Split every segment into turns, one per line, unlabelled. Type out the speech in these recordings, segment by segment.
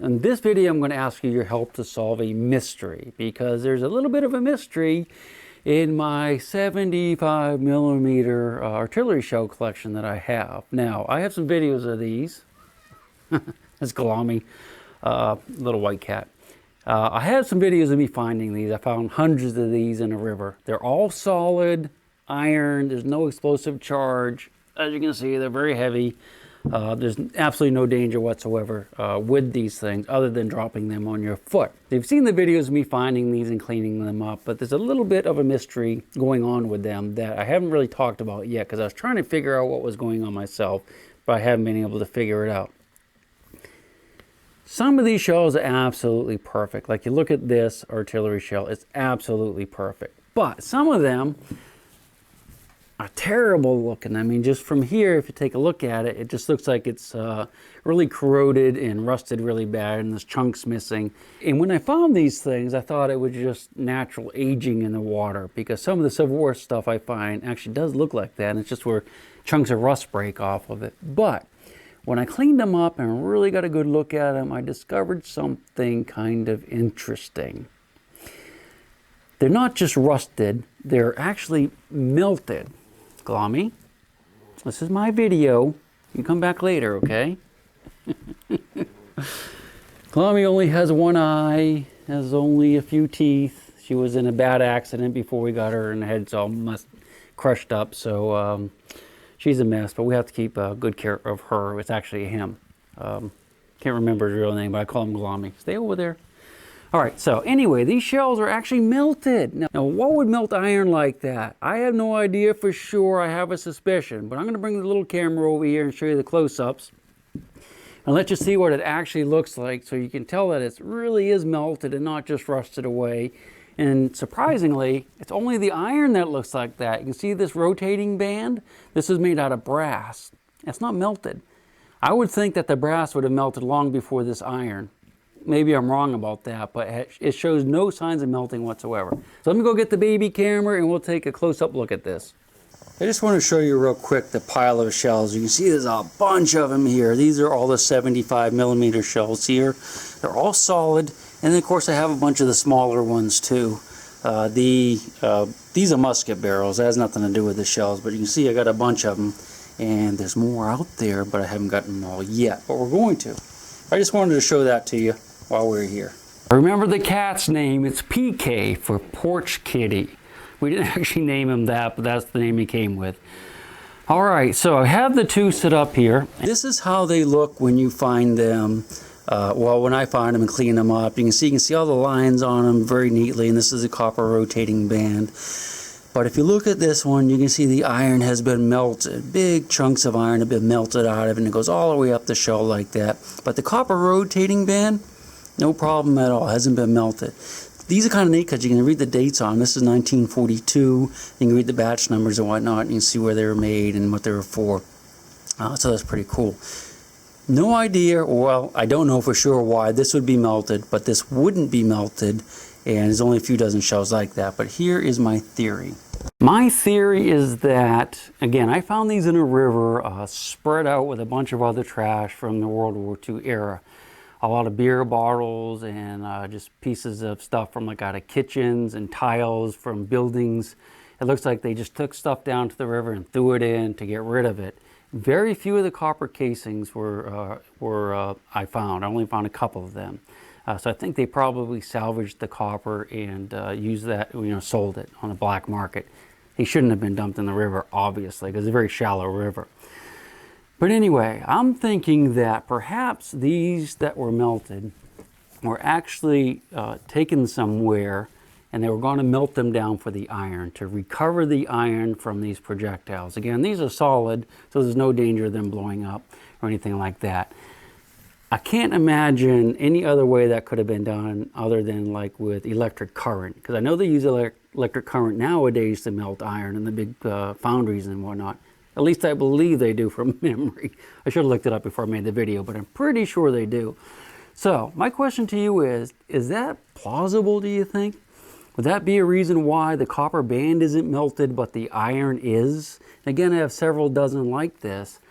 In this video, I'm going to ask you your help to solve a mystery, because there's a little bit of a mystery in my 75mm artillery shell collection that I have. Now, I have some videos of these. It's Glommy, little white cat. I have some videos of me finding these. I found hundreds of these in a river. They're all solid iron. There's no explosive charge. As you can see, they're very heavy. There's absolutely no danger whatsoever with these things other than dropping them on your foot. You've seen the videos of me finding these and cleaning them up, but there's a little bit of a mystery going on with them that I haven't really talked about yet, because I was trying to figure out what was going on myself, but I haven't been able to figure it out. Some of these shells are absolutely perfect. Like, you look at this artillery shell, it's absolutely perfect. But some of them are terrible looking. I mean, just from here, if you take a look at it, it just looks like it's really corroded and rusted really bad, and there's chunks missing. And when I found these things, I thought it was just natural aging in the water, because some of the Civil War stuff I find actually does look like that, and it's just where chunks of rust break off of it. But when I cleaned them up and really got a good look at them, I discovered something kind of interesting. They're not just rusted, they're actually melted. Glommy, this is my video. You come back later, okay? Glommy only has one eye, has only a few teeth. She was in a bad accident before we got her, and the head's all crushed up, so she's a mess, but we have to keep good care of her. It's actually him. Can't remember his real name, but I call him Glommy. Stay over there. All right, so anyway, these shells are actually melted. Now, what would melt iron like that? I have no idea for sure. I have a suspicion, but I'm going to bring the little camera over here and show you the close-ups and let you see what it actually looks like, so you can tell that it really is melted and not just rusted away. And surprisingly, it's only the iron that looks like that. You can see this rotating band? This is made out of brass. It's not melted. I would think that the brass would have melted long before this iron. Maybe I'm wrong about that, but it shows no signs of melting whatsoever. So let me go get the baby camera and we'll take a close-up look at this. I just want to show you real quick the pile of shells. You can see there's a bunch of them here. These are all the 75mm shells here. They're all solid, and then of course I have a bunch of the smaller ones too. These are musket barrels. That has nothing to do with the shells, but you can see I got a bunch of them, and there's more out there, but I haven't gotten them all yet, but we're going to. I just wanted to show that to you while we're here. Remember the cat's name, it's PK for Porch Kitty. We didn't actually name him that, but that's the name he came with. All right, so I have the two set up here. This is how they look when you find them. Well, when I find them and clean them up, you can see all the lines on them very neatly, and this is a copper rotating band. But if you look at this one, you can see the iron has been melted. Big chunks of iron have been melted out of it, and it goes all the way up the shell like that. But the copper rotating band, no problem at all, hasn't been melted. These are kind of neat because you can read the dates on. This is 1942. You can read the batch numbers and whatnot, and you can see where they were made and what they were for. So that's pretty cool. No idea, well, I don't know for sure why this would be melted, but this wouldn't be melted, and there's only a few dozen shells like that. But here is my theory. My theory is that, again, I found these in a river spread out with a bunch of other trash from the World War II era. A lot of beer bottles and just pieces of stuff from like out of kitchens and tiles from buildings. It looks like they just took stuff down to the river and threw it in to get rid of it. Very few of the copper casings I found. I only found a couple of them. So I think they probably salvaged the copper and used that, sold it on the black market. They shouldn't have been dumped in the river, obviously, because it's a very shallow river. But anyway, I'm thinking that perhaps these that were melted were actually taken somewhere, and they were going to melt them down for the iron, to recover the iron from these projectiles. Again, these are solid, so there's no danger of them blowing up or anything like that. I can't imagine any other way that could have been done other than like with electric current, because I know they use electric current nowadays to melt iron in the big foundries and whatnot. At least I believe they do from memory. I should have looked it up before I made the video, but I'm pretty sure they do. So my question to you is that plausible, do you think? Would that be a reason why the copper band isn't melted, but the iron is? And again, I have several dozen like this.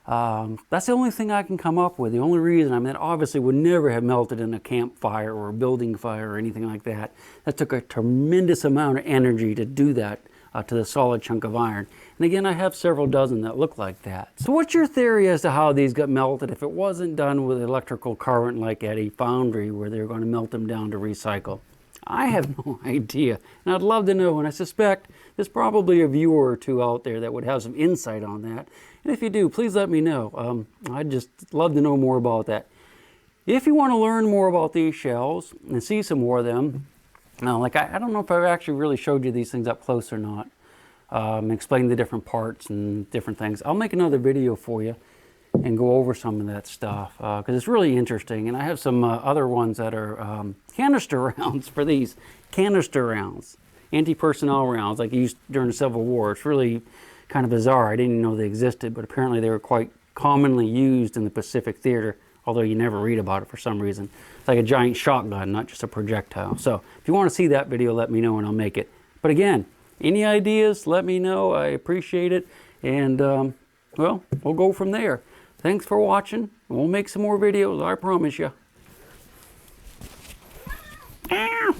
That's the only thing I can come up with. The only reason, I mean, it obviously would never have melted in a campfire or a building fire or anything like that. That took a tremendous amount of energy to do that to the solid chunk of iron. And again, I have several dozen that look like that. So what's your theory as to how these got melted if it wasn't done with electrical current like at a foundry where they're going to melt them down to recycle? I have no idea, and I'd love to know, and I suspect there's probably a viewer or two out there that would have some insight on that. And if you do, please let me know. I'd just love to know more about that. If you want to learn more about these shells and see some more of them, like I don't know if I've actually really showed you these things up close or not, explain the different parts and different things. I'll make another video for you and go over some of that stuff because it's really interesting. And I have some other ones that are canister rounds for these. Canister rounds, anti-personnel rounds like used during the Civil War. It's really kind of bizarre. I didn't even know they existed, but apparently they were quite commonly used in the Pacific Theater, although you never read about it for some reason. It's like a giant shotgun, not just a projectile. So if you want to see that video, let me know and I'll make it. But again, any ideas, let me know. I appreciate it. And well, we'll go from there. Thanks for watching. We'll make some more videos, I promise you. Ow!